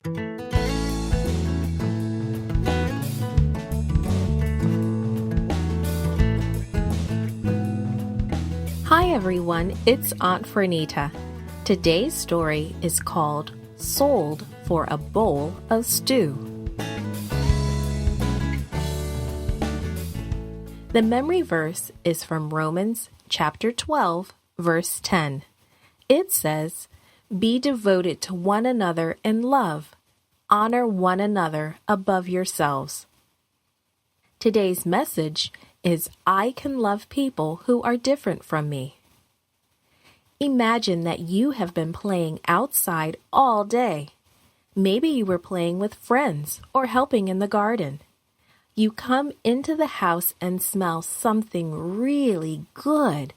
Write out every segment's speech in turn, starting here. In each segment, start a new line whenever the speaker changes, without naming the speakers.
Hi everyone, it's Aunt Fernita. Today's story is called Sold for a Bowl of Stew. The memory verse is from Romans chapter 12, verse 10. It says, "Be devoted to one another in love. Honor one another above yourselves." Today's message is I can love people who are different from me. Imagine that you have been playing outside all day. Maybe you were playing with friends or helping in the garden. You come into the house and smell something really good.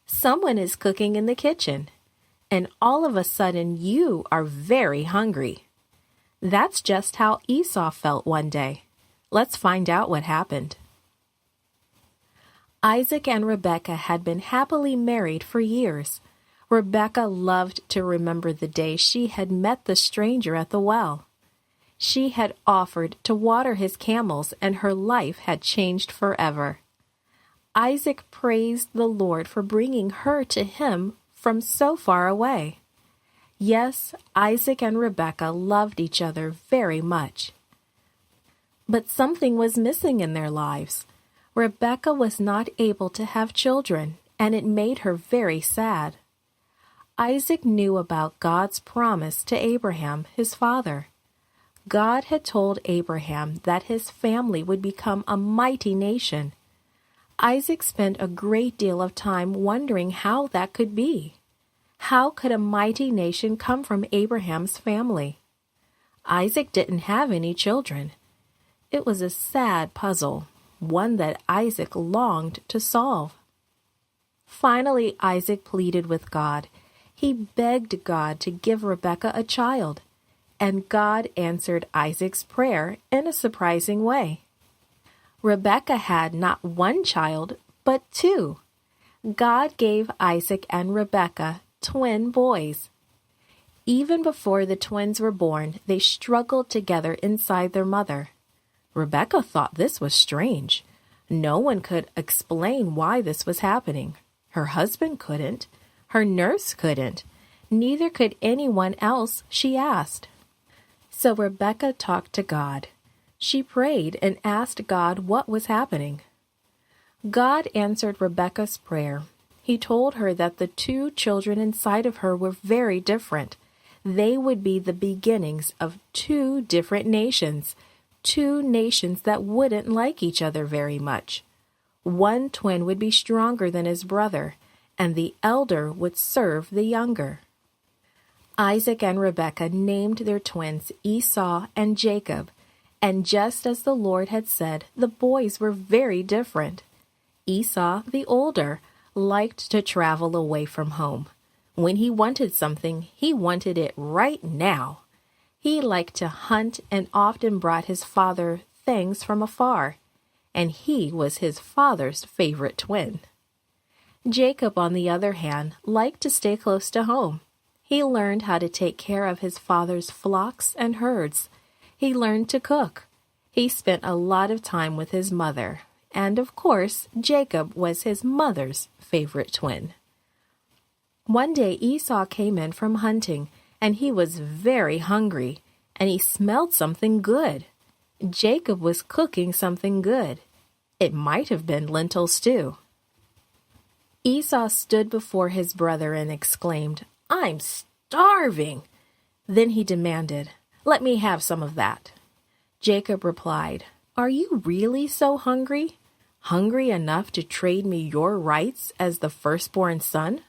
Someone is cooking in the kitchen, and all of a sudden you are very hungry. That's just how Esau felt one day. Let's find out what happened. Isaac and Rebekah had been happily married for years. Rebekah loved to remember the day she had met the stranger at the well. She had offered to water his camels, and her life had changed forever. Isaac praised the Lord for bringing her to him from so far away. Yes, Isaac and Rebekah loved each other very much. But something was missing in their lives. Rebekah was not able to have children, and it made her very sad. Isaac knew about God's promise to Abraham, his father. God had told Abraham that his family would become a mighty nation. Isaac spent a great deal of time wondering how that could be. How could a mighty nation come from Abraham's family? Isaac didn't have any children. It was a sad puzzle, one that Isaac longed to solve. Finally, Isaac pleaded with God. He begged God to give Rebekah a child, and God answered Isaac's prayer in a surprising way. Rebekah had not one child, but two. God gave Isaac and Rebekah twin boys. Even before the twins were born, they struggled together inside their mother. Rebekah thought this was strange. No one could explain why this was happening. Her husband couldn't. Her nurse couldn't. Neither could anyone else she asked. So Rebekah talked to God. She prayed and asked God what was happening. God answered Rebekah's prayer. He told her that the two children inside of her were very different. They would be the beginnings of two different nations. Two nations that wouldn't like each other very much. One twin would be stronger than his brother, and the elder would serve the younger. Isaac and Rebekah named their twins Esau and Jacob, and just as the Lord had said, the boys were very different. Esau, the older, liked to travel away from home. When he wanted something, he wanted it right now. He liked to hunt and often brought his father things from afar, and he was his father's favorite twin. Jacob, on the other hand, liked to stay close to home. He learned how to take care of his father's flocks and herds. He learned to cook. He spent a lot of time with his mother, and of course, Jacob was his mother's favorite twin. One day Esau came in from hunting, and he was very hungry, and he smelled something good. Jacob was cooking something good. It might have been lentil stew. Esau stood before his brother and exclaimed, "I'm starving!" Then he demanded, "Let me have some of that." Jacob replied, "Are you really so hungry? Hungry enough to trade me your rights as the firstborn son?"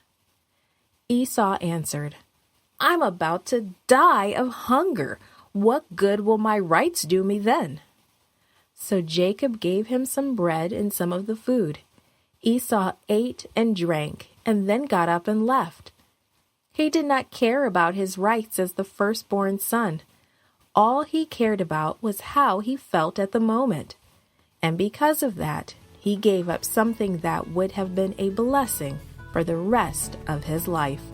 Esau answered, "I'm about to die of hunger. What good will my rights do me then?" So Jacob gave him some bread and some of the food. Esau ate and drank, and then got up and left. He did not care about his rights as the firstborn son. All he cared about was how he felt at the moment. And because of that, he gave up something that would have been a blessing for the rest of his life.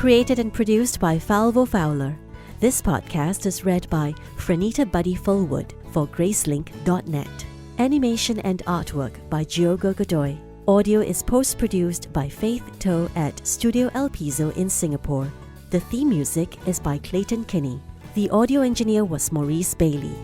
Created and produced by Falvo Fowler. This podcast is read by Franita Buddy Fullwood for Gracelink.net. Animation and artwork by Giogo Godoy. Audio is post-produced by Faith Toe at Studio El Piso in Singapore. The theme music is by Clayton Kinney. The audio engineer was Maurice Bailey.